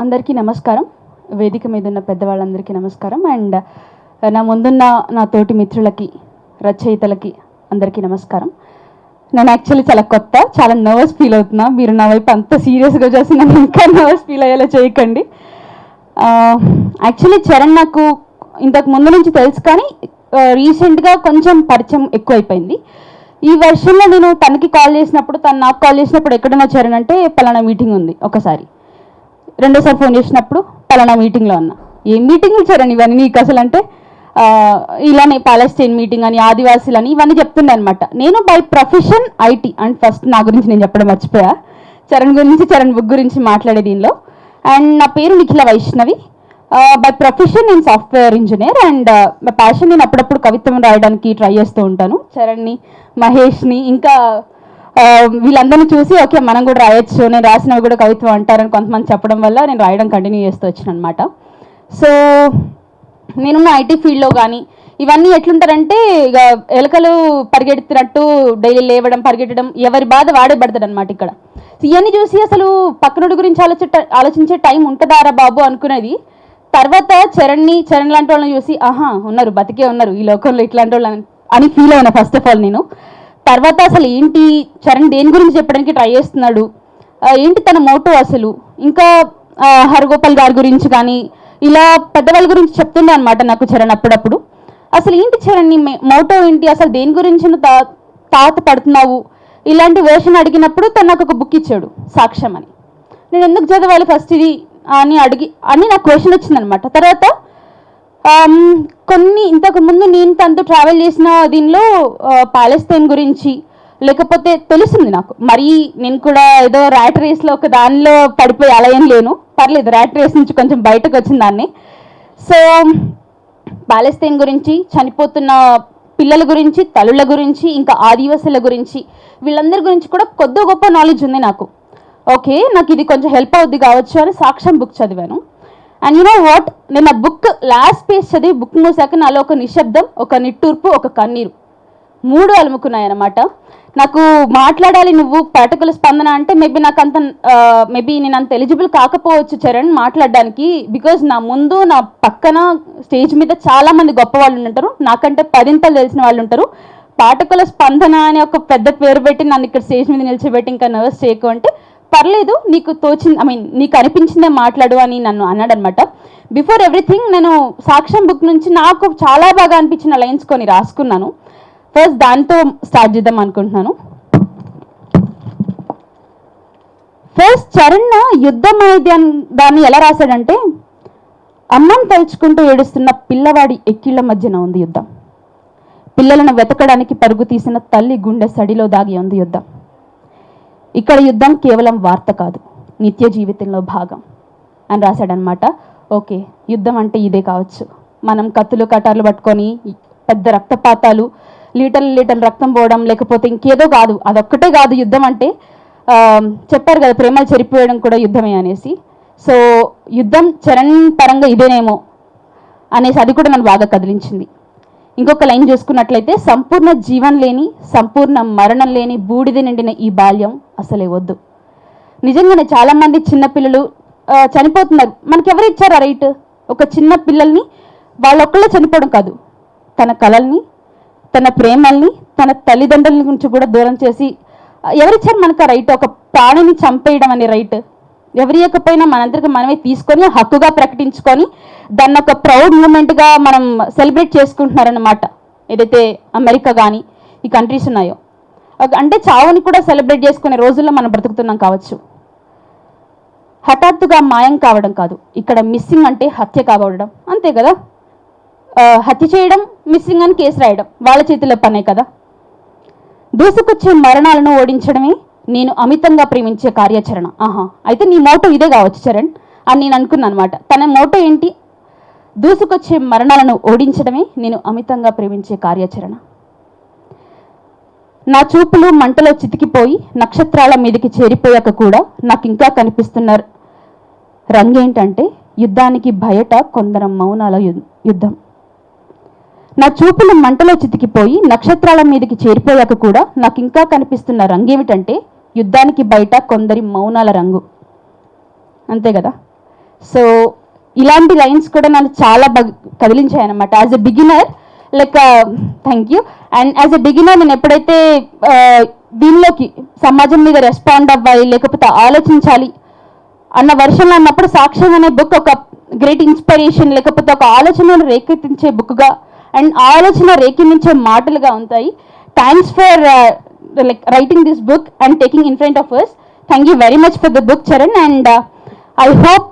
అందరికీ నమస్కారం. వేదిక మీద ఉన్న పెద్దవాళ్ళందరికీ నమస్కారం. అండ్ నా ముందున్న నా తోటి మిత్రులకి, రచయితలకి అందరికీ నమస్కారం. నేను యాక్చువల్లీ చాలా కొత్త, చాలా నర్వస్ ఫీల్ అవుతున్నా. మీరు నా వైపు అంత సీరియస్గా చేసి నన్ను ఇంకా నర్వస్ ఫీల్ అయ్యేలా చేయకండి. యాక్చువల్లీ చరణ్ నాకు ఇంతకు ముందు నుంచి తెలుసు, కానీ రీసెంట్గా కొంచెం పరిచయం ఎక్కువైపోయింది. ఈ వర్షన్లో నేను తనకి కాల్ చేసినప్పుడు, తను నాకు కాల్ చేసినప్పుడు ఎక్కడున్నా చరణ్ అంటే పలానా మీటింగ్ ఉంది ఒకసారి, రెండోసారి ఫోన్ చేసినప్పుడు పలానా మీటింగ్లో ఉన్నా. ఏం మీటింగ్లు చరణ్ ఇవన్నీ నీకు అసలు అంటే ఇలానే పాలెస్టైన్ మీటింగ్ అని, ఆదివాసీలని ఇవన్నీ చెప్తుండే అనమాట. నేను by profession IT. And first నా గురించి నేను చెప్పడం మర్చిపోయా. చరణ్ గురించి, చరణ్ బుక్ గురించి మాట్లాడే దీనిలో. అండ్ నా పేరు నిఖిల వైష్ణవి. బై ప్రొఫెషన్ నేను సాఫ్ట్వేర్ ఇంజనీర్. అండ్ మా ప్యాషన్, నేను అప్పుడప్పుడు కవిత్వం రాయడానికి ట్రై చేస్తూ ఉంటాను. చరణ్ని, మహేష్ని, ఇంకా వీళ్ళందరినీ చూసి ఓకే మనం కూడా రాయొచ్చు, నేను రాసినవి కూడా కవిత్వం అంటారని కొంతమంది చెప్పడం వల్ల నేను రాయడం కంటిన్యూ చేస్తూ వచ్చాను అనమాట. సో నేనున్న ఐటీ ఫీల్డ్లో కానీ ఇవన్నీ ఎట్లుంటారంటే, ఇక ఎలకలు పరిగెడుతున్నట్టు డైలీ లేవడం, పరిగెట్టడం, ఎవరి బాధ వాడే పడతాడు అనమాట ఇక్కడ. ఇవన్నీ చూసి అసలు పక్కనుడి గురించి ఆలోచించే టైం ఉంటుందారా బాబు అనుకునేది. తర్వాత చరణ్ లాంటి వాళ్ళని చూసి ఆహా ఉన్నారు, బతికే ఉన్నారు ఈ లోకంలో ఇట్లాంటి వాళ్ళు అని ఫీల్ అయినా ఫస్ట్ ఆఫ్ ఆల్ నేను. తర్వాత అసలు ఏంటి చరణ్ దేని గురించి చెప్పడానికి ట్రై చేస్తున్నాడు, ఏంటి తన మోటో అసలు, ఇంకా హరగోపాల్ గారి గురించి కానీ ఇలా పెద్దవాళ్ళ గురించి చెప్తుండే అనమాట నాకు చరణ్ అప్పుడప్పుడు. అసలు ఏంటి చరణ్ నీ మోటో ఏంటి, అసలు దేని గురించి తాత పడుతున్నావు, ఇలాంటి వర్షన్ అడిగినప్పుడు తను నాకు ఒక బుక్ ఇచ్చాడు, సాక్ష్యం అని. నేను ఎందుకు చదవాలి ఫస్ట్ ఇది అని నాకు క్వశ్చన్ వచ్చిందనమాట. తర్వాత కొన్ని ఇంతకు ముందు నేను తనతో ట్రావెల్ చేసిన దీనిలో పాలెస్తైన్ గురించి లేకపోతే తెలిసింది నాకు. మరి నేను కూడా ఏదో ర్యాట్ రేస్లో ఒక దానిలో పడిపోయి అలా ఏం లేను, పర్లేదు, ర్యాట్ రేస్ నుంచి కొంచెం బయటకు వచ్చిన దాన్ని. సో పాలెస్తైన్ గురించి, చనిపోతున్న పిల్లల గురించి, తల్లుల గురించి, ఇంకా ఆదివాసుల గురించి, వీళ్ళందరి గురించి కూడా కొద్ది గొప్ప నాలెడ్జ్ ఉంది నాకు. ఓకే, నాకు ఇది కొంచెం హెల్ప్ అవుద్ది కావచ్చు అని సాక్ష్యం బుక్ చదివాను. అండ్ యు నో వాట్, నేను ఆ బుక్ లాస్ట్ పేజ్ చదివి బుక్ మూసాక నాలో ఒక నిశ్శబ్దం, ఒక నిట్టూర్పు, ఒక కన్నీరు, మూడు అలుముకున్నాయి అన్నమాట. నాకు మాట్లాడాలి నువ్వు పాఠకుల స్పందన అంటే మేబీ నేను అంత ఎలిజిబుల్ కాకపోవచ్చు చరణ్ మాట్లాడడానికి. బికాజ్ నా ముందు, నా పక్కన స్టేజ్ మీద చాలామంది గొప్ప వాళ్ళు ఉంటారు, నాకంటే పదింతలు తెలిసిన వాళ్ళు ఉంటారు. పాఠకుల స్పందన అని ఒక పెద్ద పేరు పెట్టి నన్ను ఇక్కడ స్టేజ్ మీద నిలిచిపెట్టి ఇంకా నర్వస్ చేయకు అంటే, పర్లేదు నీకు తోచింది, నీకు అనిపించిందే మాట్లాడు అని నన్ను అన్నాడనమాట. బిఫోర్ ఎవ్రీథింగ్ నేను సాక్ష్యం బుక్ నుంచి నాకు చాలా బాగా అనిపించిన లైన్స్ కొన్ని రాసుకున్నాను. ఫస్ట్ దాంతో స్టార్ట్ చేద్దాం అనుకుంటున్నాను. ఫస్ట్ చరణ్ యుద్ధం దాన్ని ఎలా రాశాడంటే, అమ్మని తలుచుకుంటూ ఏడుస్తున్న పిల్లవాడి ఎక్కిళ్ల మధ్యన ఉంది యుద్ధం, పిల్లలను వెతకడానికి పరుగు తీసిన తల్లి గుండె సడిలో దాగి ఉంది యుద్ధం. ఇక్కడ యుద్ధం కేవలం వార్త కాదు, నిత్య జీవితంలో భాగం అని రాశాడనమాట. ఓకే, యుద్ధం అంటే ఇదే కావచ్చు. మనం కత్తులు కటార్లు పట్టుకొని పెద్ద రక్తపాతాలు, లీటర్లు రక్తం పోవడం, లేకపోతే ఇంకేదో కాదు, అదొక్కటే కాదు యుద్ధం అంటే. చెప్పారు కదా ప్రేమలు చెరిపోయడం కూడా యుద్ధమే అనేసి. సో యుద్ధం చరణ్ పరంగా ఇదేనేమో అనేసి అది కూడా నన్ను బాగా కదిలించింది. ఇంకొక లైన్ చూసుకున్నట్లయితే, సంపూర్ణ జీవం లేని, సంపూర్ణ మరణం లేని బూడిద నిండిన ఈ బాల్యం అసలే వద్దు. నిజంగానే చాలామంది చిన్నపిల్లలు చనిపోతున్నారు. మనకి ఎవరు ఇచ్చారు రైట్? ఒక చిన్న పిల్లల్ని వాళ్ళొక్కళ్ళే చనిపోవడం కాదు, తన కలల్ని, తన ప్రేమల్ని, తన తల్లిదండ్రుల నుంచి కూడా దూరం చేసి ఎవరిచ్చారు మనకు ఆ రైట్? ఒక ప్రాణిని చంపేయడం అనే రైట్ ఎవరి ఇవ్వకపోయినా మనందరికీ మనమే తీసుకొని హక్కుగా ప్రకటించుకొని దాన్ని ఒక ప్రౌడ్ మూమెంట్గా మనం సెలబ్రేట్ చేసుకుంటున్నారన్నమాట. ఏదైతే అమెరికా కానీ ఈ కంట్రీస్ ఉన్నాయో, అంటే చావుని కూడా సెలబ్రేట్ చేసుకునే రోజుల్లో మనం బ్రతుకుతున్నాం కావచ్చు. హఠాత్తుగా మాయం కావడం కాదు, ఇక్కడ మిస్సింగ్ అంటే హత్య కావడం, అంతే కదా. హత్య చేయడం, మిస్సింగ్ అని కేసు రాయడం వాళ్ళ చేతిలో పనే కదా. దూసుకొచ్చే మరణాలను ఓడించడమే నేను అమితంగా ప్రేమించే కార్యాచరణ. అయితే నీ మోటో ఇదే కావచ్చు చరణ్ అని నేను అనుకున్నాను అనమాట. తన మోటో ఏంటి? దూసుకొచ్చే మరణాలను ఓడించడమే నేను అమితంగా ప్రేమించే కార్యాచరణ. నా చూపులు మంటలో చితికిపోయి నక్షత్రాల మీదకి చేరిపోయాక కూడా నాకు ఇంకా కనిపిస్తున్న రంగేంటంటే, యుద్ధానికి బయట కొందరు మౌనాల యుద్ధం. నా చూపులు మంటలో చితికిపోయి నక్షత్రాల మీదకి చేరిపోయాక కూడా నాకు ఇంకా కనిపిస్తున్న రంగేమిటంటే, యుద్ధానికి బయట కొందరి మౌనాల రంగు. అంతే కదా. సో ఇలాంటి లైన్స్ కూడా నన్ను చాలా బాగా కదిలించాయి అనమాట. As a beginner like thank you. And as a beginner నేను ఎప్పుడైతే దీనిలోకి సమాజం మీద రెస్పాండ్ అవ్వాలి లేకపోతే ఆలోచించాలి అన్న వర్షంలో అన్నప్పుడు సాక్ష్యం అనే బుక్ ఒక గ్రేట్ ఇన్స్పిరేషన్ లేకపోతే ఒక ఆలోచనను రేకెత్తించే బుక్గా అండ్ ఆలోచన రేకెత్తించే మాటలుగా ఉంటాయి. Thanks for like writing this book and taking in front of us. Thank you very much for the book, Charan, and I hope